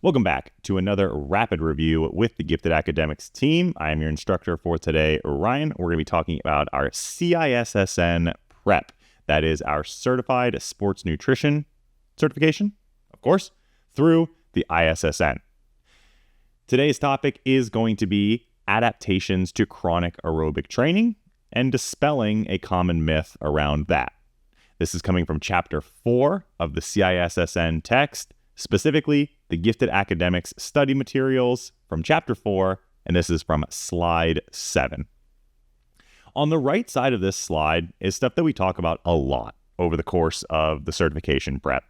Welcome back to another rapid review with the Gifted Academics team. I am your instructor for today, Ryan. We're going to be talking about our CISSN prep. That is our Certified Sports Nutrition certification, of course, through the ISSN. Today's topic is going to be adaptations to chronic aerobic training and dispelling a common myth around that. This is coming from Chapter 4 of the CISSN text, specifically the Gifted Academics study materials from Chapter 4, and this is from Slide 7. On the right side of this slide is stuff that we talk about a lot over the course of the certification prep.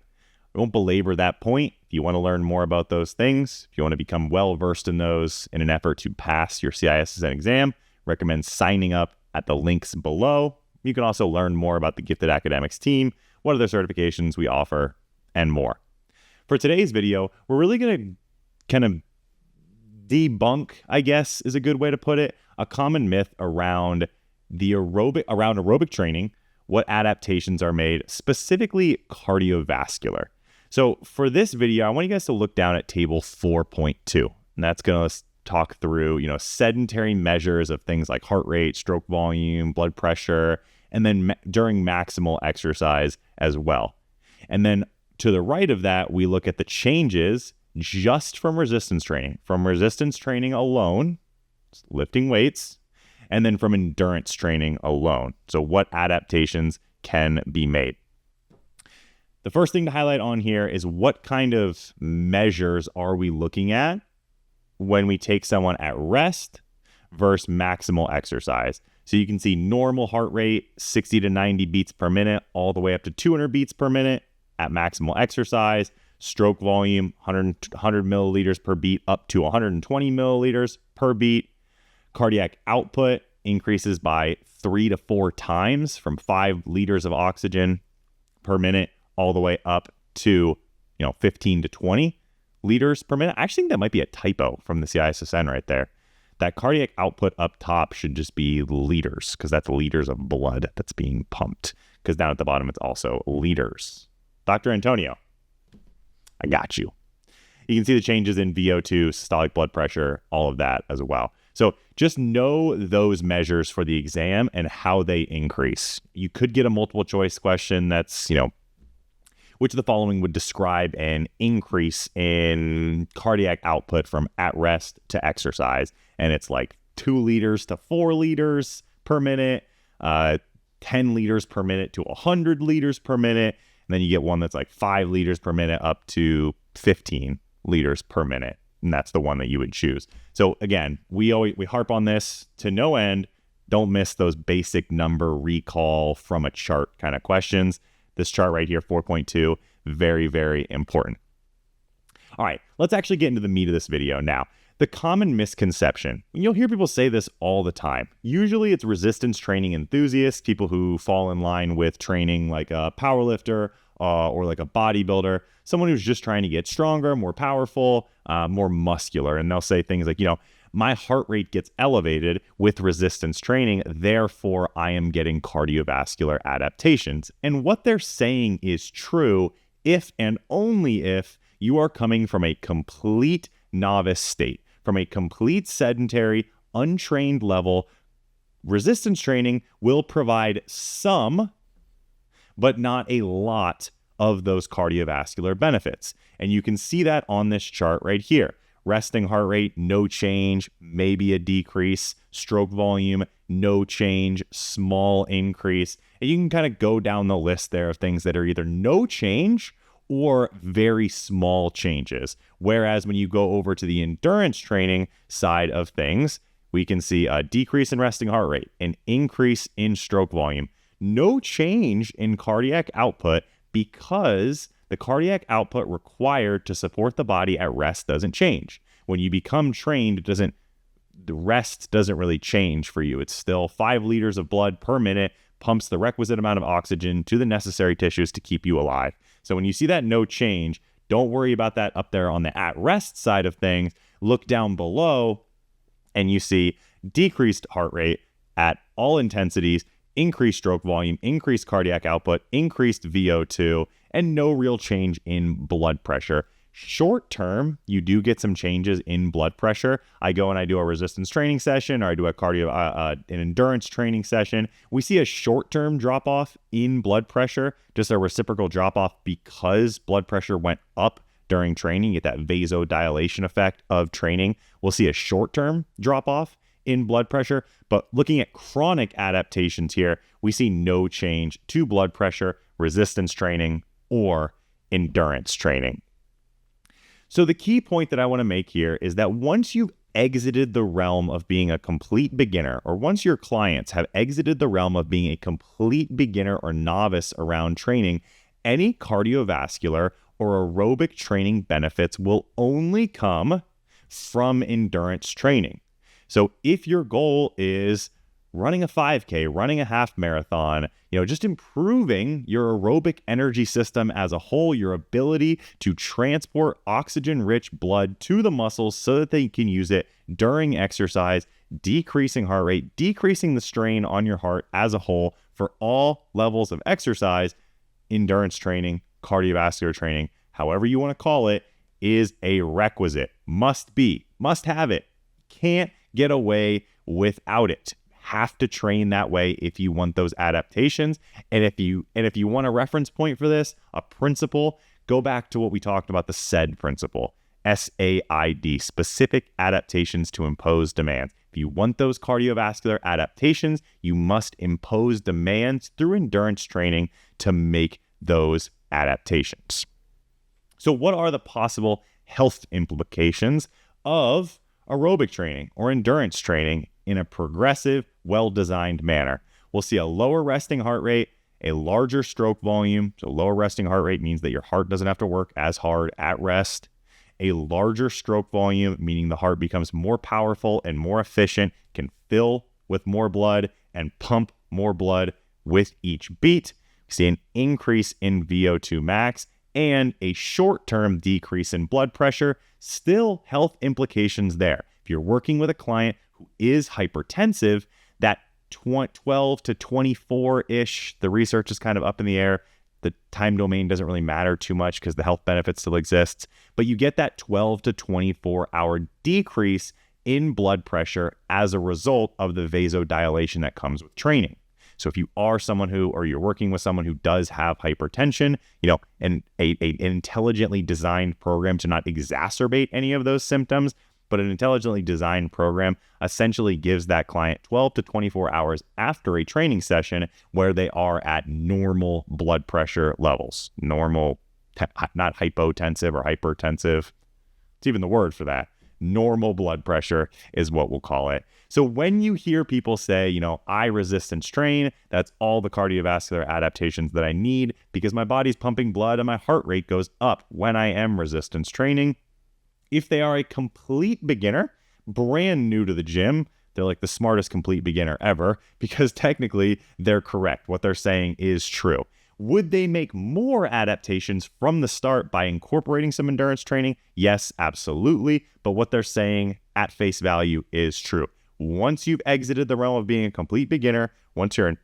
I won't belabor that point. If you want to learn more about those things, if you want to become well-versed in those in an effort to pass your CISSN exam, recommend signing up at the links below. You can also learn more about the Gifted Academics team, what other certifications we offer, and more. For today's video, we're really going to kind of debunk, I guess is a good way to put it, a common myth around aerobic training, what adaptations are made, specifically cardiovascular. So for this video, I want you guys to look down at table 4.2, and that's going to talk through, sedentary measures of things like heart rate, stroke volume, blood pressure, and then during maximal exercise as well. And then to the right of that, we look at the changes just from resistance training alone, lifting weights, and then from endurance training alone. So what adaptations can be made? The first thing to highlight on here is what kind of measures are we looking at when we take someone at rest versus maximal exercise. So you can see normal heart rate, 60 to 90 beats per minute, all the way up to 200 beats per minute at maximal exercise. Stroke volume, 100 milliliters per beat up to 120 milliliters per beat. Cardiac output increases by 3 to 4 times from 5 liters of oxygen per minute all the way up to 15 to 20 liters per minute. I actually think that might be a typo from the CISSN right there. That cardiac output up top should just be liters, because that's liters of blood that's being pumped, because down at the bottom it's also liters. Dr. Antonio, I got you. You can see the changes in VO2, systolic blood pressure, all of that as well. So just know those measures for the exam and how they increase. You could get a multiple choice question that's, which of the following would describe an increase in cardiac output from at rest to exercise? And it's like 2 liters to 4 liters per minute, 10 liters per minute to 100 liters per minute. And then you get one that's like 5 liters per minute up to 15 liters per minute. And that's the one that you would choose. So again, we harp on this to no end. Don't miss those basic number recall from a chart kind of questions. This chart right here, 4.2, very, very important. All right, let's actually get into the meat of this video now. The common misconception. You'll hear people say this all the time. Usually it's resistance training enthusiasts, people who fall in line with training like a powerlifter or like a bodybuilder, someone who's just trying to get stronger, more powerful, more muscular. And they'll say things like, my heart rate gets elevated with resistance training, therefore I am getting cardiovascular adaptations. And what they're saying is true if and only if you are coming from a complete novice state, from a complete sedentary, untrained level. Resistance training will provide some, but not a lot of those cardiovascular benefits. And you can see that on this chart right here. Resting heart rate, no change, maybe a decrease. Stroke volume, no change, small increase. And you can kind of go down the list there of things that are either no change or very small changes. Whereas when you go over to the endurance training side of things, we can see a decrease in resting heart rate, an increase in stroke volume, no change in cardiac output, because the cardiac output required to support the body at rest doesn't change. When you become trained, the rest doesn't really change for you. It's still 5 liters of blood per minute, pumps the requisite amount of oxygen to the necessary tissues to keep you alive. So when you see that no change, don't worry about that up there on the at-rest side of things. Look down below and you see decreased heart rate at all intensities, increased stroke volume, increased cardiac output, increased VO2, and no real change in blood pressure. Short term, you do get some changes in blood pressure. I go and I do a resistance training session, or I do an endurance training session. We see a short term drop off in blood pressure, just a reciprocal drop off because blood pressure went up during training. You get that vasodilation effect of training. We'll see a short term drop off in blood pressure, but looking at chronic adaptations here, we see no change to blood pressure, resistance training, or endurance training. So the key point that I want to make here is that once you've exited the realm of being a complete beginner, or once your clients have exited the realm of being a complete beginner or novice around training, any cardiovascular or aerobic training benefits will only come from endurance training. So if your goal is running a 5K, running a half marathon, just improving your aerobic energy system as a whole, your ability to transport oxygen-rich blood to the muscles so that they can use it during exercise, decreasing heart rate, decreasing the strain on your heart as a whole for all levels of exercise, endurance training, cardiovascular training, however you want to call it, is a requisite. Must be, must have it. Can't get away without it. Have to train that way if you want those adaptations. And if you want a reference point for this, a principle, go back to what we talked about, the SAID principle, SAID, specific adaptations to impose demands. If you want those cardiovascular adaptations, you must impose demands through endurance training to make those adaptations. So what are the possible health implications of aerobic training or endurance training in a progressive, well-designed manner? We'll see a lower resting heart rate, a larger stroke volume. So lower resting heart rate means that your heart doesn't have to work as hard at rest. A larger stroke volume, meaning the heart becomes more powerful and more efficient, can fill with more blood and pump more blood with each beat. We see an increase in VO2 max and a short-term decrease in blood pressure. Still health implications there. If you're working with a client who is hypertensive, that 12 to 24-ish, the research is kind of up in the air. The time domain doesn't really matter too much because the health benefit still exists. But you get that 12 to 24-hour decrease in blood pressure as a result of the vasodilation that comes with training. So if you are someone who, or you're working with someone who does have hypertension, and an intelligently designed program to not exacerbate any of those symptoms, but an intelligently designed program essentially gives that client 12 to 24 hours after a training session where they are at normal blood pressure levels. Normal, not hypotensive or hypertensive. It's even the word for that. Normal blood pressure is what we'll call it. So when you hear people say, I resistance train, that's all the cardiovascular adaptations that I need because my body's pumping blood and my heart rate goes up when I am resistance training. If they are a complete beginner, brand new to the gym, they're like the smartest complete beginner ever because technically they're correct. What they're saying is true. Would they make more adaptations from the start by incorporating some endurance training? Yes, absolutely. But what they're saying at face value is true. Once you've exited the realm of being a complete beginner, once you're an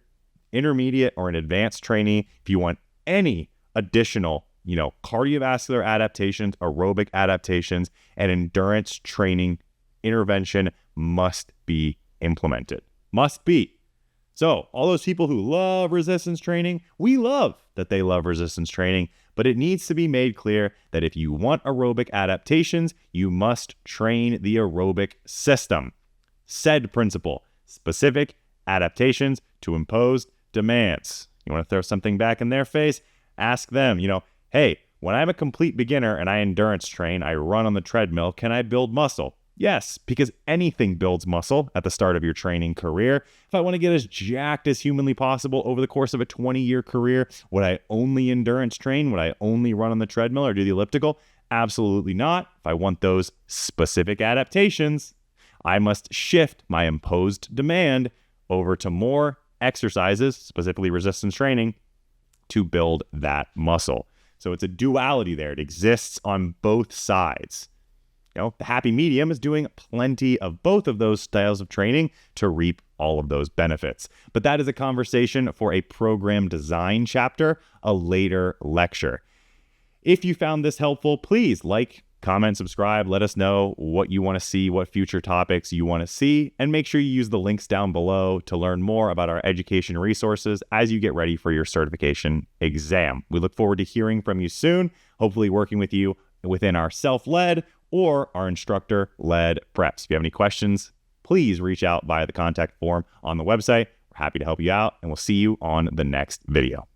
intermediate or an advanced trainee, if you want any additional cardiovascular adaptations, aerobic adaptations, and endurance training intervention must be implemented. Must be. So all those people who love resistance training, we love that they love resistance training, but it needs to be made clear that if you want aerobic adaptations, you must train the aerobic system. SAID principle, specific adaptations to imposed demands. You want to throw something back in their face? Ask them, hey, when I'm a complete beginner and I endurance train, I run on the treadmill, can I build muscle? Yes, because anything builds muscle at the start of your training career. If I want to get as jacked as humanly possible over the course of a 20-year career, would I only endurance train? Would I only run on the treadmill or do the elliptical? Absolutely not. If I want those specific adaptations, I must shift my imposed demand over to more exercises, specifically resistance training, to build that muscle. So it's a duality there. It exists on both sides. The happy medium is doing plenty of both of those styles of training to reap all of those benefits. But that is a conversation for a program design chapter, a later lecture. If you found this helpful, please like, comment, subscribe. Let us know what you want to see, what future topics you want to see, and make sure you use the links down below to learn more about our education resources as you get ready for your certification exam. We look forward to hearing from you soon, hopefully working with you within our self-led or our instructor-led preps. If you have any questions, please reach out via the contact form on the website. We're happy to help you out, and we'll see you on the next video.